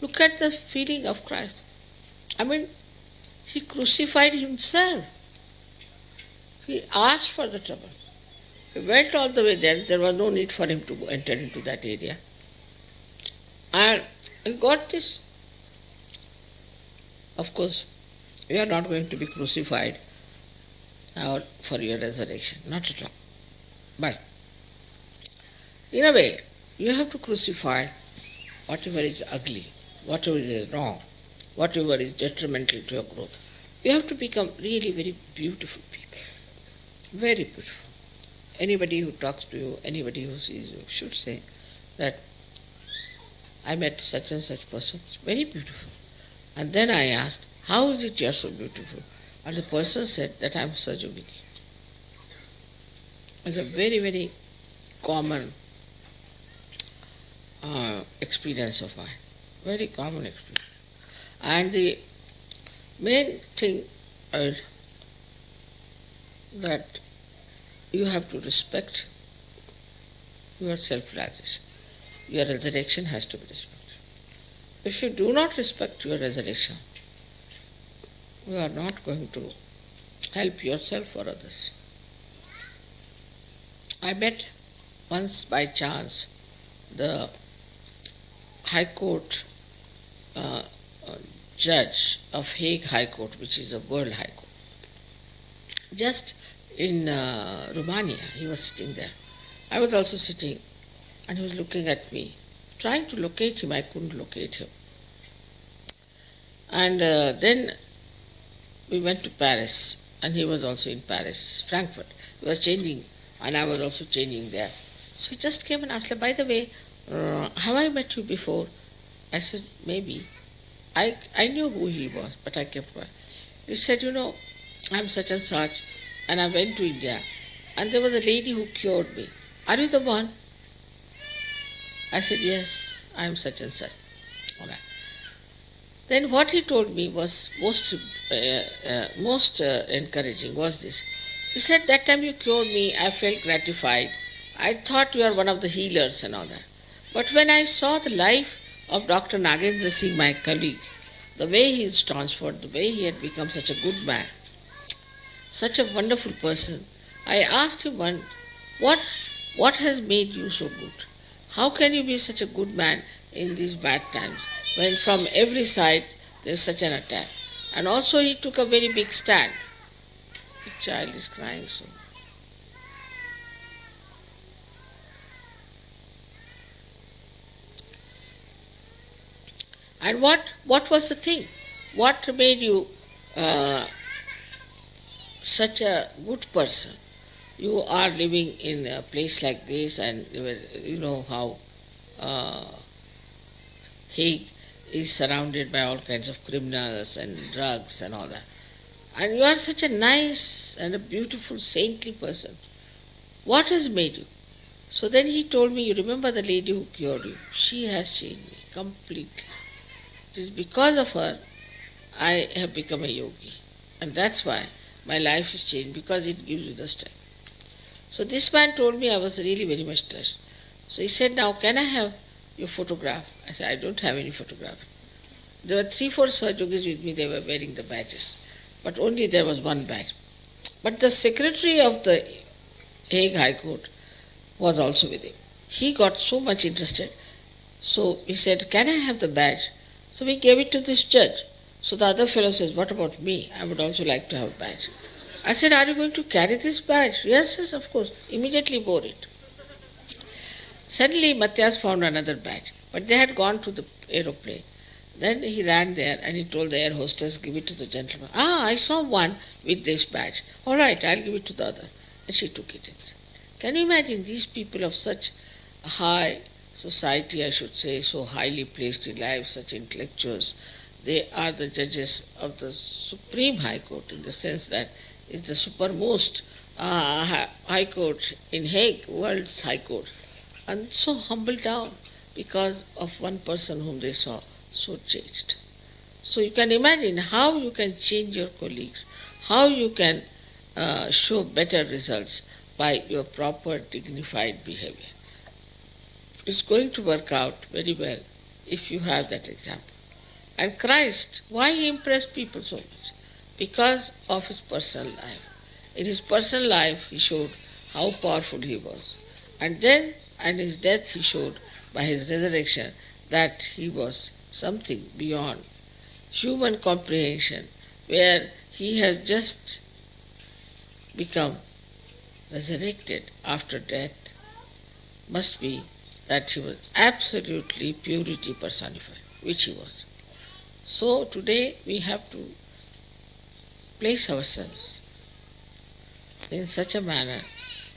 Look at the feeling of Christ. I mean, He crucified Himself. He asked for the trouble. He went all the way there. There was no need for Him to enter into that area. And He got this. Of course, you are not going to be crucified for your resurrection. Not at all. But in a way, you have to crucify whatever is ugly, whatever is wrong, whatever is detrimental to your growth. You have to become really very beautiful people. Very beautiful. Anybody who talks to you, anybody who sees you should say that I met such and such person, it's very beautiful. And then I asked, how is it you are so beautiful? And the person said that I am Sahaja Yogi. It's a very, very common experience of mine. Very common experience. And the main thing is that you have to respect your self-realization. Your resurrection has to be respected. If you do not respect your resurrection, you are not going to help yourself or others. I met once by chance the High Court judge of Hague High Court, which is a world High Court. Just in Romania, he was sitting there. I was also sitting, and he was looking at me, trying to locate him. I couldn't locate him. And then we went to Paris, and he was also in Paris, Frankfurt. He was changing, and I was also changing there. So he just came and asked, by the way, have I met you before? I said, maybe. I knew who he was, but I kept quiet. He said, I'm such and such, and I went to India, and there was a lady who cured me. Are you the one? I said, yes, I am such and such. All right. Then what he told me was most encouraging was this. He said, that time you cured me, I felt gratified. I thought you are one of the healers and all that. But when I saw the life of Dr. Nagendra Singh, my colleague, the way he is transformed, the way he had become such a good man, such a wonderful person, I asked him one, what has made you so good? How can you be such a good man in these bad times when from every side there is such an attack? And also he took a very big stand. The child is crying so. And what was the thing? What made you such a good person? You are living in a place like this, and you know how Hague is surrounded by all kinds of criminals and drugs and all that. And you are such a nice and a beautiful, saintly person. What has made you? So then he told me, you remember the lady who cured you? She has changed me completely. It is because of her I have become a yogi. And that's why my life is changed, because it gives you the strength. So this man told me, I was really very much touched. So he said, now can I have your photograph? I said, I don't have any photograph. There were 3-4 Sahaja Yogis with me, they were wearing the badges. But only there was one badge. But the secretary of the Hague High Court was also with him. He got so much interested. So he said, can I have the badge? So we gave it to this judge. So the other fellow says, what about me? I would also like to have a badge. I said, are you going to carry this badge? Yes, yes, of course. Immediately bore it. Suddenly Matthias found another badge, but they had gone to the aeroplane. Then he ran there and he told the air hostess, give it to the gentleman. I saw one with this badge. All right, I'll give it to the other. And she took it. Can you imagine these people of such high society, I should say, so highly placed in life, such intellectuals? They are the judges of the Supreme High Court, in the sense that it's the supermost High Court in Hague, world's High Court. And so humbled down because of one person whom they saw so changed. So you can imagine how you can change your colleagues, how you can show better results by your proper dignified behavior. It's going to work out very well if you have that example. And Christ, why he impressed people so much? Because of his personal life. In his personal life he showed how powerful he was. And then, in his death, he showed by his resurrection that he was something beyond human comprehension, where he has just become resurrected after death. Must be that he was absolutely purity personified, which he was. So today we have to place ourselves in such a manner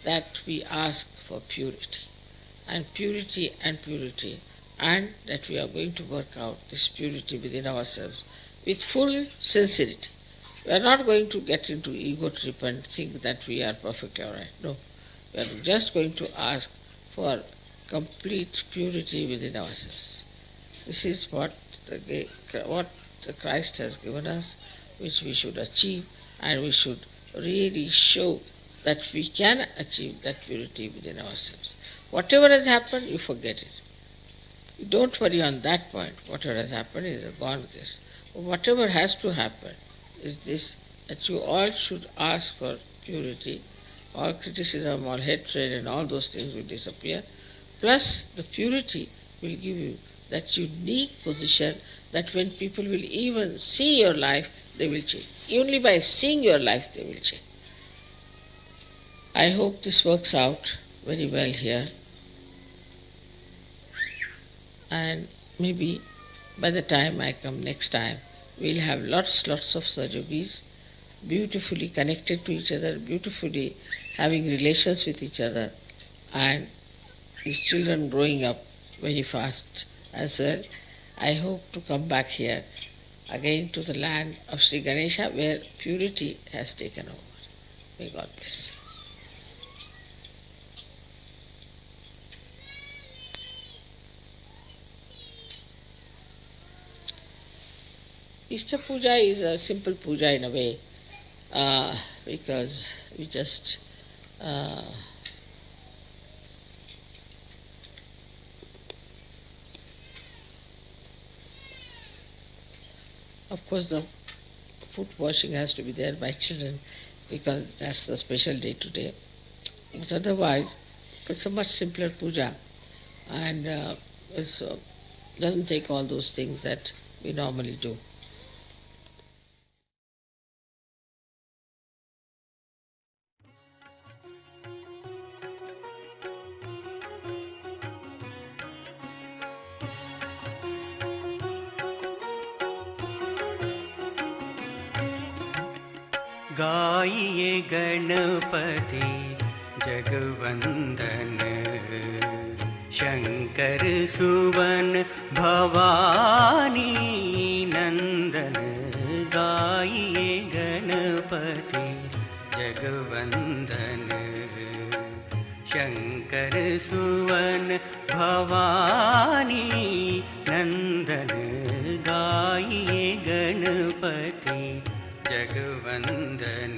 that we ask for purity, and purity and purity, and that we are going to work out this purity within ourselves with full sincerity. We are not going to get into ego trip and think that we are perfectly all right. No. We are just going to ask for complete purity within ourselves. This is what the Christ has given us, which we should achieve, and we should really show that we can achieve that purity within ourselves. Whatever has happened, you forget it. You don't worry on that point. Whatever has happened is a gone case. Whatever has to happen is this, that you all should ask for purity. All criticism, all hatred and all those things will disappear. Plus the purity will give you that unique position that when people will even see your life, they will change. Only by seeing your life they will change. I hope this works out very well here. And maybe by the time I come next time, we'll have lots of Sahaja Yogis, beautifully connected to each other, beautifully having relations with each other, and these children growing up very fast as well. I hope to come back here again to the land of Sri Ganesha, where purity has taken over. May God bless. Easter Puja is a simple puja in a way, because we just of course the foot washing has to be there by children, because that's the special day today. But otherwise, it's a much simpler puja, and it doesn't take all those things that we normally do. गाइए गणपति जगवंदन, शंकर सुवन भवानी नंदन। गाइए गणपति जगवंदन, शंकर सुवन भवानी नंदन। गाइए गणपति जगवंदन।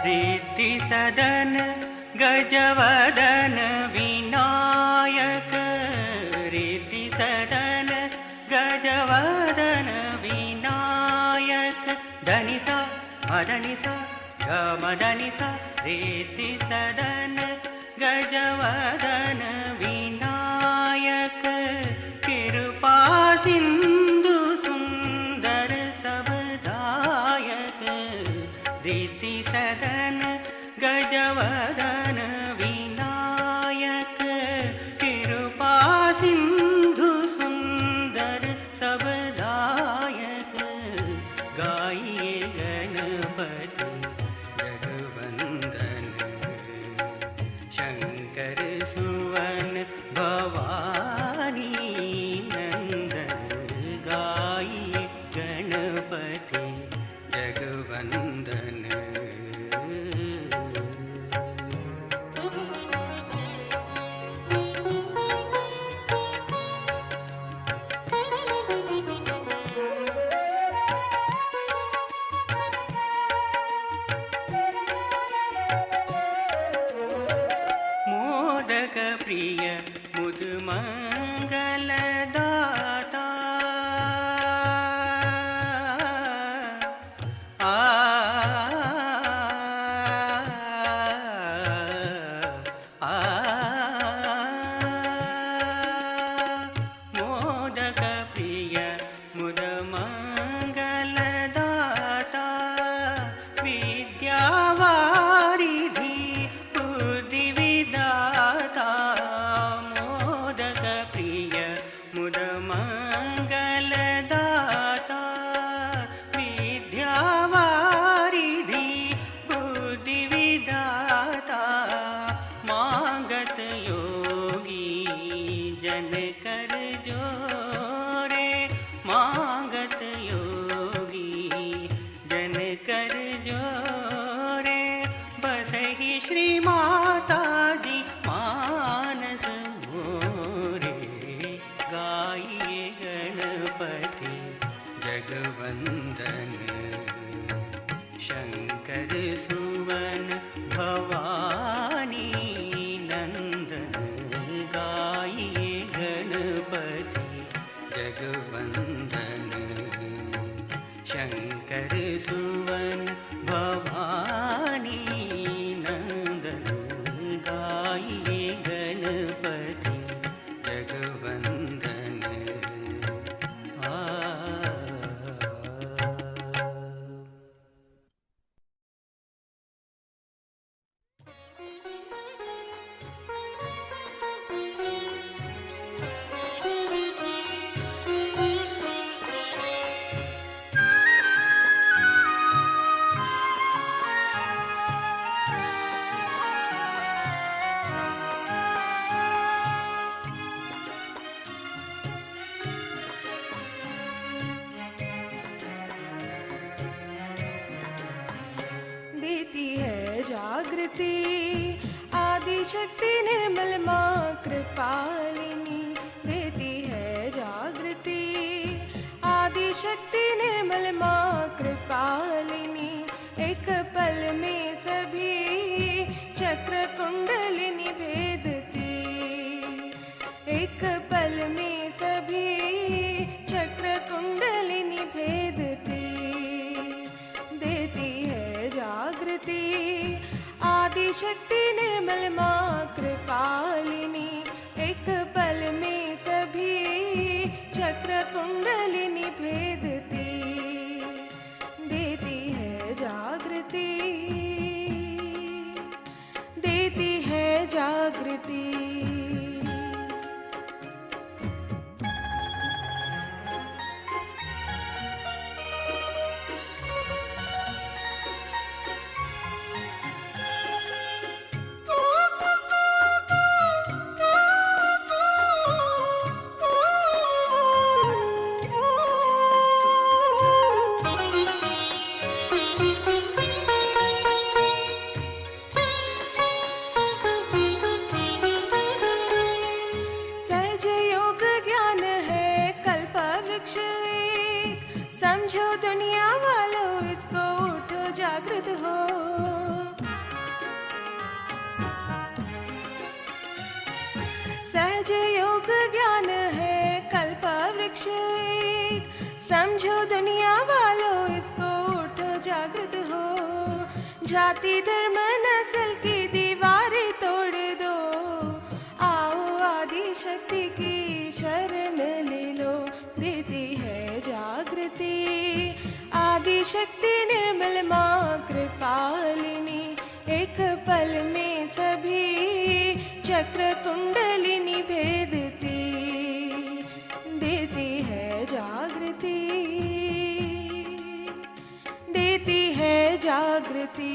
रिद्धि सदन गजवदन विनायक, रिद्धि सदन गजवदन विनायक। धनिसा मदनिसा गमदनिसा, रिद्धि सदन गजवदन विनायक। कृपा सिंधु सुंदर सबदायक, रिद्धि सदन गजवदन विनायक। कृपा सिंधु सुंदर सबदायक। गाइए गणपति जगवंदन, शंकर सुवन भवानी नंदन। मांगत योगी जन कर जोरे, बसहि श्री माता जी मानस मोरे। गाइए गणपति जगवंदन, शंकर सुवन भवानी नंदन। गाइए गणपति जगवंदन, शंकर सुवन भवानी नंदन। गाइए गणपति जगवंदन। देती है जागृति आदि शक्ति निर्मल माँ कृपालिनी। देती है जागृति आदि शक्ति निर्मल माँ कृपालिनी। एक पल में सभी चक्र कुंडलिनी भेदती। एक पल में सभी चक्र कुंडलिनी भेदती। देती है जागृति आदि शक्ति निर्मल माँ कृपालिनी। एक पल में सभी चक्र कुंडलिनी भेदती। देती है जागृति, देती है जागृति। समझो दुनिया वालों इसको, उठो जागृत हो। सहज योग ज्ञान है कल्प वृक्ष एक, समझो दुनिया वालों इसको, उठो जागृत हो। जाति धर्म नस्ल की दीवारें तोड़ दो, आओ आदि शक्ति की शरण ले लो। देती है जागृति आदि शक्ति निर्मल माँ कृपालिनी। एक पल में सभी चक्र कुंडलिनी भेदती। देती है जागृति, देती है जागृति।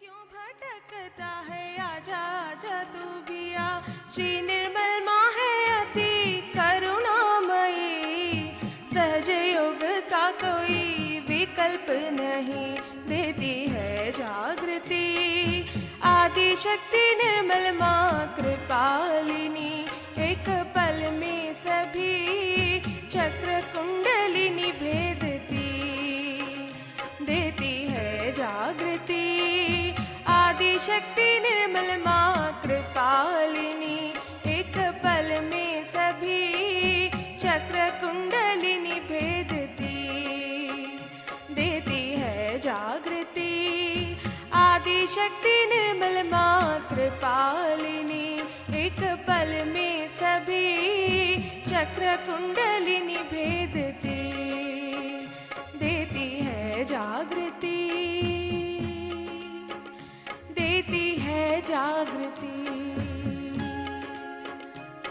क्यों भटकता है, आजा आजा तू भी आ। श्री निर्मल माँ है अति करुणामयी, सहज योग का कोई विकल्प नहीं, देती है जागृति आदि शक्ति निर्मल माँ कृपालिनी। एक पल में सभी चक्र कुंडलिनी भेदती, देती है जागृति आदि शक्ति निर्मल माँ कृपालिनी। एक पल में सभी चक्र कुंडलिनी भेदती, देती है जागृति आदि शक्ति निर्मल माँ कृपालिनी। एक पल में सभी चक्र कुंडलिनी भेदती, देती है जागृति